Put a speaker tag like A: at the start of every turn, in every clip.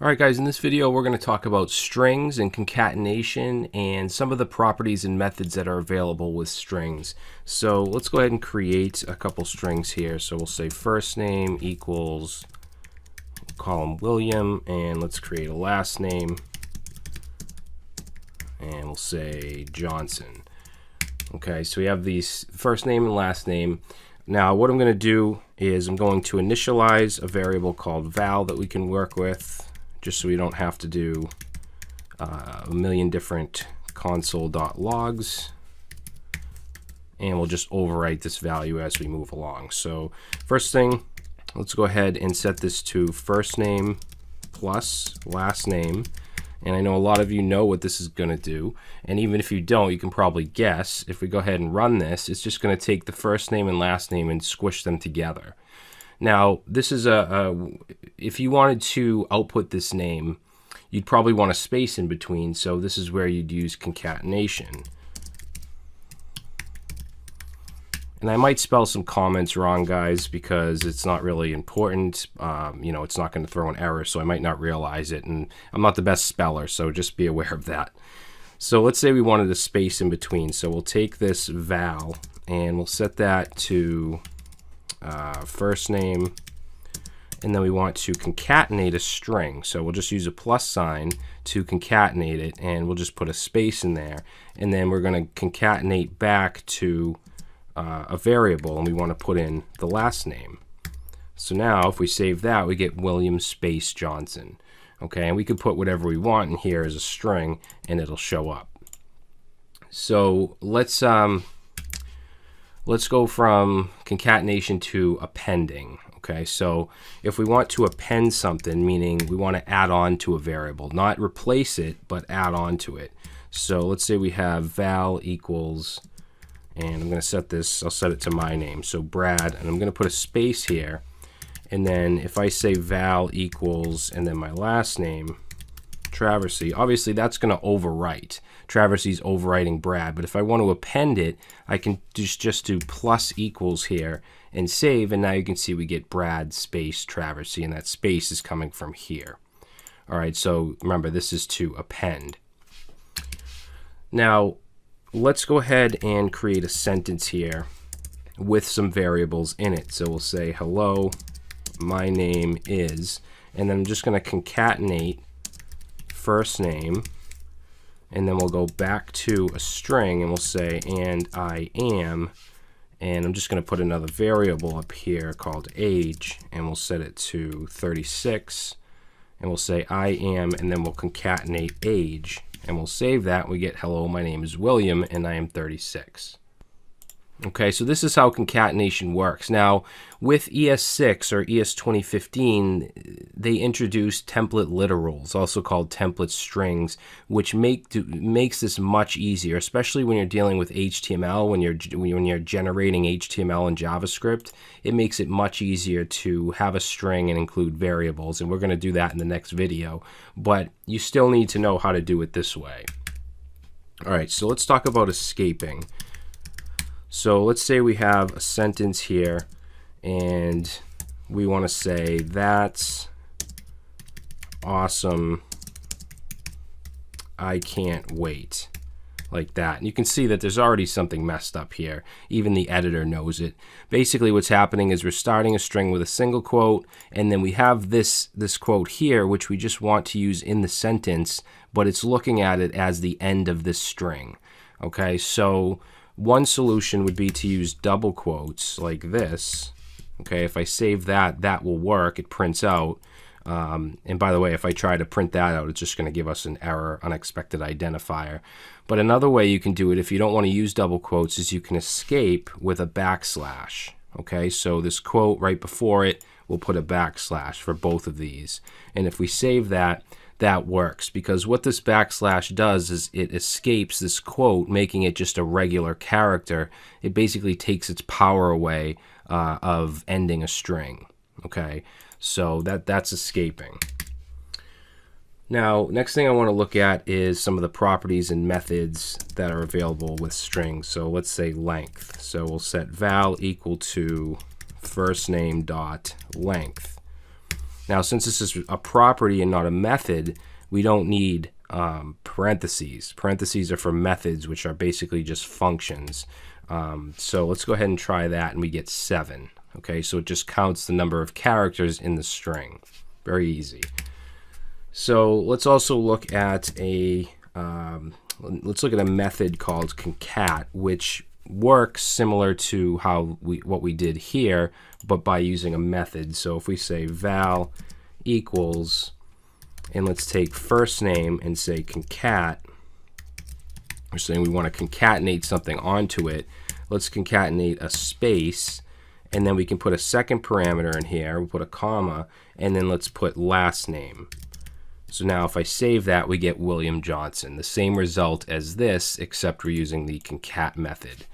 A: Alright guys, in this video we're going to talk about strings and concatenation and some of the properties and methods that are available with strings. So let's go ahead and create a couple strings here. So we'll say first name equals, we'll call him William, and let's create a last name, and we'll say Johnson. Okay, so we have these first name and last name. Now what I'm going to do is I'm going to initialize a variable called val that we can work with, just so we don't have to do a million different console.logs, and we'll just overwrite this value as we move along. So first thing, let's go ahead and set this to first name plus last name. And I know a lot of you know what this is going to do, and even if you don't, you can probably guess. If we go ahead and run this, it's just going to take the first name and last name and squish them together. Now, this is if you wanted to output this name, you'd probably want a space in between, so this is where you'd use concatenation. And I might spell some comments wrong, guys, because it's not really important. You know, it's not going to throw an error, so I might not realize it, and I'm not the best speller, so just be aware of that. So let's say we wanted a space in between, so we'll take this val and we'll set that to first name, and then we want to concatenate a string, so we'll just use a plus sign to concatenate it, and we'll just put a space in there, and then we're going to concatenate back to a variable, and we want to put in the last name. So now if we save that, we get William space Johnson. Okay, and we could put whatever we want in here as a string and it'll show up. So let's go from concatenation to appending. Okay, so if we want to append something, meaning we want to add on to a variable, not replace it, but add on to it. So let's say we have val equals, and I'm going to set this, I'll set it to my name, so Brad, and I'm going to put a space here, and then if I say val equals, and then my last name, Traversy, obviously that's going to overwrite. Traversy's overwriting Brad, but if I want to append it, I can just do plus equals here and save, and now you can see we get Brad space Traversy, and that space is coming from here. All right, so remember, this is to append. Now, let's go ahead and create a sentence here with some variables in it. So we'll say, hello, my name is, and then I'm just going to concatenate first name, and then we'll go back to a string and we'll say, and I am, and I'm just going to put another variable up here called age, and we'll set it to 36, and we'll say I am, and then we'll concatenate age, and we'll save that. We get hello, my name is William, and I am 36. Okay, so this is how concatenation works. Now, with ES6 or ES 2015, they introduced template literals, also called template strings, which makes this much easier, especially when you're dealing with HTML, when you're generating HTML and JavaScript. It makes it much easier to have a string and include variables, and we're going to do that in the next video, but you still need to know how to do it this way. All right, so let's talk about escaping. So let's say we have a sentence here, and we want to say, that's awesome, I can't wait, like that. And you can see that there's already something messed up here. Even the editor knows it. Basically what's happening is we're starting a string with a single quote, and then we have this quote here, which we just want to use in the sentence, but it's looking at it as the end of this string. Okay, so one solution would be to use double quotes like this. Okay, if I save that, that will work. It prints out. And by the way, if I try to print that out, it's just going to give us an error, unexpected identifier. But another way you can do it if you don't want to use double quotes is you can escape with a backslash. Okay, so this quote right before it, we'll put a backslash for both of these. And if we save that, that works, because what this backslash does is it escapes this quote, making it just a regular character. It basically takes its power away of ending a string. Okay, so that's escaping. Now, next thing I want to look at is some of the properties and methods that are available with strings. So let's say length. So we'll set val equal to first name dot length. Now, since this is a property and not a method, we don't need parentheses. Parentheses are for methods, which are basically just functions. So let's go ahead and try that, and we get 7. Okay, so it just counts the number of characters in the string. Very easy. So let's also look at a method called concat, which works similar to what we did here, but by using a method. So if we say val equals, and let's take first name and say concat, we're saying we want to concatenate something onto it. Let's concatenate a space, and then we can put a second parameter in here. We'll put a comma, and then let's put last name. So now if I save that, we get William Johnson. The same result as this, except we're using the concat method.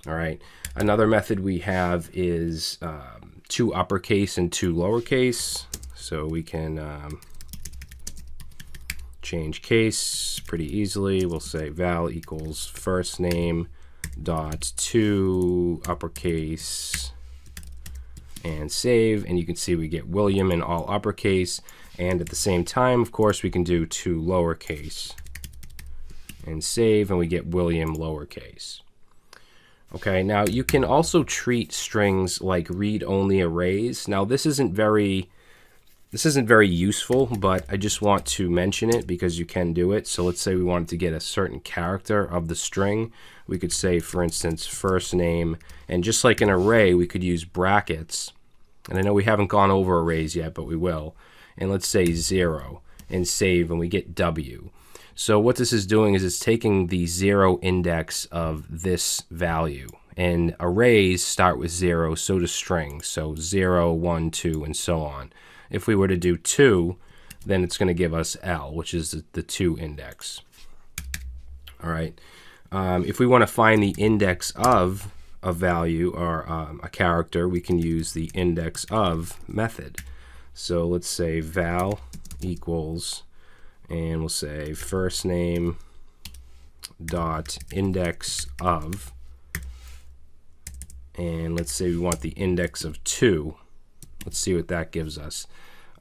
A: All right. Another method we have is 2 uppercase and 2 lowercase. So we can change case pretty easily. We'll say val equals first name dot 2 uppercase and save, and you can see we get William in all uppercase, and at the same time, of course, we can do 2 lowercase and save, and we get William lowercase. Okay, now you can also treat strings like read-only arrays. Now this isn't very useful, but I just want to mention it because you can do it. So let's say we wanted to get a certain character of the string. We could say, for instance, first name, and just like an array, we could use brackets. And I know we haven't gone over arrays yet, but we will. And let's say 0 and save, and we get W. So what this is doing is it's taking the 0 index of this value. And arrays start with 0, so do strings. So 0, 1, 2, and so on. If we were to do 2, then it's going to give us L, which is the 2 index. All right. If we want to find the index of a value or a character, we can use the index of method. So let's say val equals, and we'll say first name dot index of, and let's say we want the index of 2. Let's see what that gives us.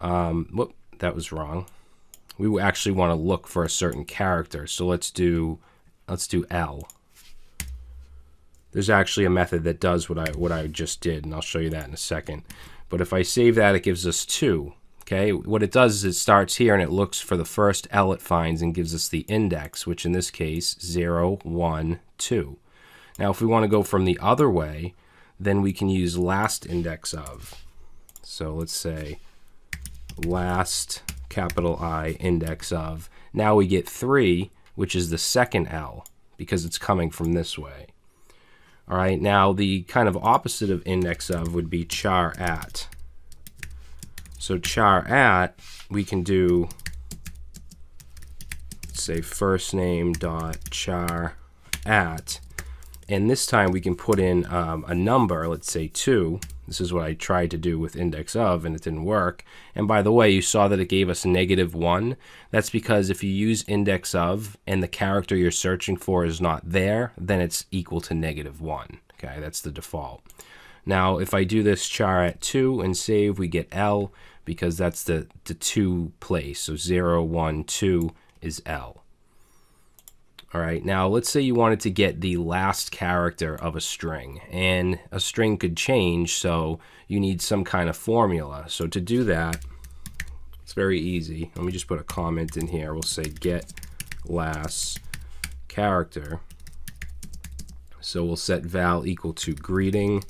A: Whoop, that was wrong. We actually want to look for a certain character, so let's do L. There's actually a method that does what I just did, and I'll show you that in a second. But if I save that, it gives us 2. Okay, what it does is it starts here and it looks for the first L it finds and gives us the index, which in this case 0, 1, 2. Now if we want to go from the other way, then we can use last index of. So let's say last capital I index of. Now we get 3, which is the second L, because it's coming from this way. All right, now the kind of opposite of index of would be char at. So char at, we can do, say, first name dot char at, and this time we can put in a number, let's say 2. This is what I tried to do with index of, and it didn't work. And by the way, you saw that it gave us -1. That's because if you use index of and the character you're searching for is not there, then it's equal to -1. Okay, that's the default. Now, if I do this char at 2 and save, we get L, because that's the 2 place. So 0, 1, 2 is L. All right, now let's say you wanted to get the last character of a string, and a string could change, so you need some kind of formula. So to do that, it's very easy. Let me just put a comment in here. We'll say get last character. So we'll set val equal to greeting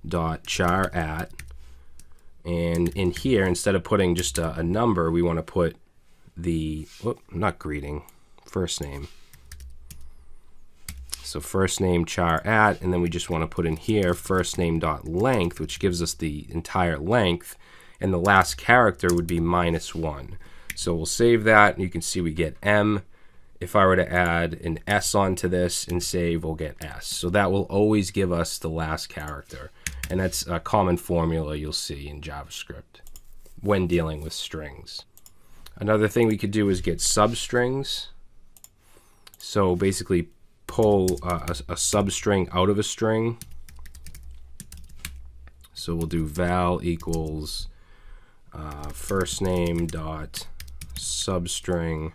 A: dot char at, and in here, instead of putting just a number, we want to put the, not greeting, first name. So first name char at, and then we just want to put in here first name dot length, which gives us the entire length, and the last character would be -1. So we'll save that, and you can see we get M. If I were to add an S onto this and save, we'll get S. So that will always give us the last character, and that's a common formula you'll see in JavaScript when dealing with strings. Another thing we could do is get substrings. So basically pull a substring out of a string. So we'll do val equals first name dot substring,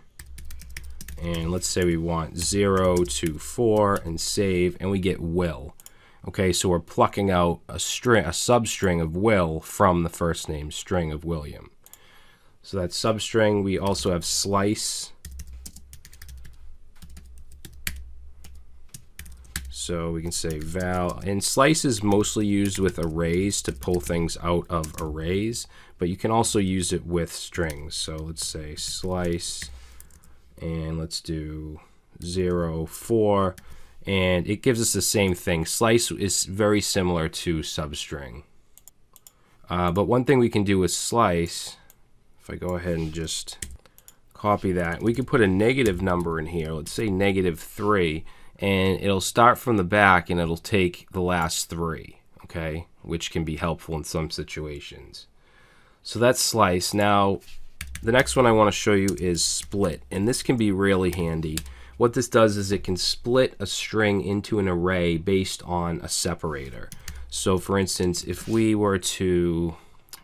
A: and let's say we want 0 to 4 and save, and we get will. Okay, so we're plucking out a substring of Will from the first name string of William. So that's substring. We also have slice. So we can say val, and slice is mostly used with arrays to pull things out of arrays, but you can also use it with strings. So let's say slice, and let's do 0, 4, and it gives us the same thing. Slice is very similar to substring. But one thing we can do with slice, if I go ahead and just copy that, we can put a negative number in here. Let's say -3, and it'll start from the back and it'll take the last 3, okay, which can be helpful in some situations. So that's slice. Now, the next one I want to show you is split, and this can be really handy. What this does is it can split a string into an array based on a separator. So for instance, if we were to,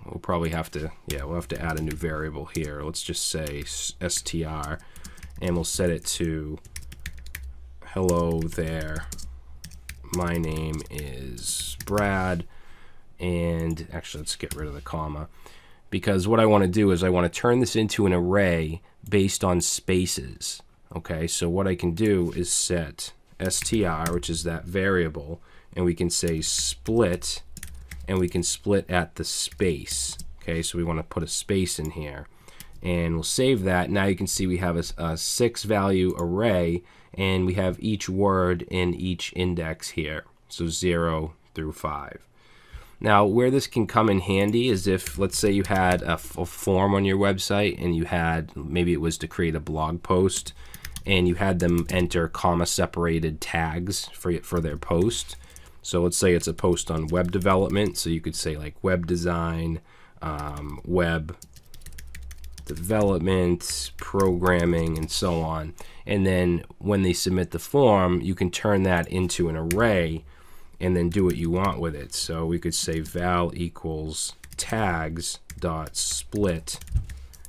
A: we'll probably have to, we'll have to add a new variable here. Let's just say str, and we'll set it to hello there, my name is Brad, and actually let's get rid of the comma, because what I want to do is I want to turn this into an array based on spaces. Okay, so what I can do is set str, which is that variable, and we can say split, and we can split at the space. Okay, so we want to put a space in here, and we'll save that. Now you can see we have a 6-value array, and we have each word in each index here, so 0 through 5. Now, where this can come in handy is if, let's say you had a form on your website, and you had, maybe it was to create a blog post, and you had them enter comma-separated tags for their post. So let's say it's a post on web development, so you could say like web design, web development, programming, and so on. And then when they submit the form, you can turn that into an array and then do what you want with it. So we could say val equals tags dot split,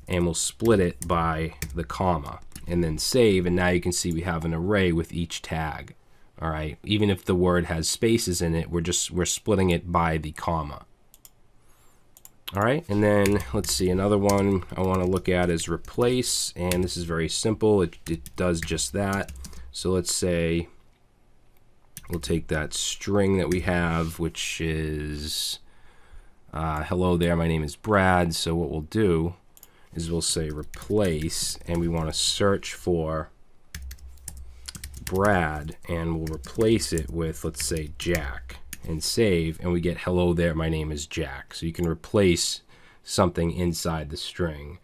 A: and we'll split it by the comma, and then save, and now you can see we have an array with each tag. All right, even if the word has spaces in it, we're splitting it by the comma. All right, and then let's see, another one I want to look at is replace, and this is very simple. It does just that. So let's say we'll take that string that we have, which is hello there, my name is Brad. So what we'll do is we'll say replace, and we want to search for Brad, and we'll replace it with, let's say, Jack, and save, and we get hello there, my name is Jack. So you can replace something inside the string.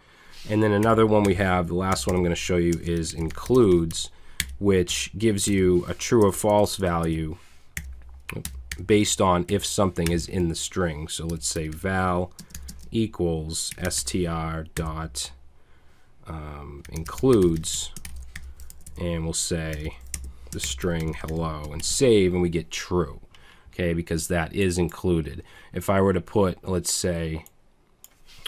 A: And then another one we have, the last one I'm going to show you, is includes, which gives you a true or false value based on if something is in the string. So let's say val equals str dot includes, and we'll say the string hello, and save, and we get true. Okay, because that is included. If I were to put, let's say,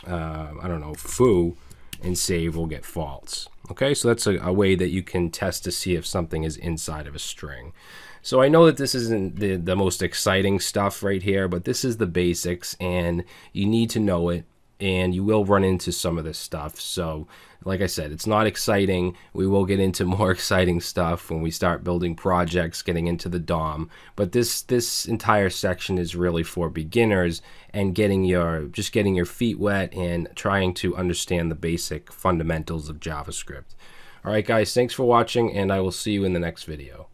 A: I don't know, foo, and save, we'll get false. Okay, so that's a way that you can test to see if something is inside of a string. So I know that this isn't the most exciting stuff right here, but this is the basics, and you need to know it, and you will run into some of this stuff. So like I said, it's not exciting. We will get into more exciting stuff when we start building projects, getting into the DOM. But this entire section is really for beginners and just getting your feet wet and trying to understand the basic fundamentals of JavaScript. All right, guys, thanks for watching, and I will see you in the next video.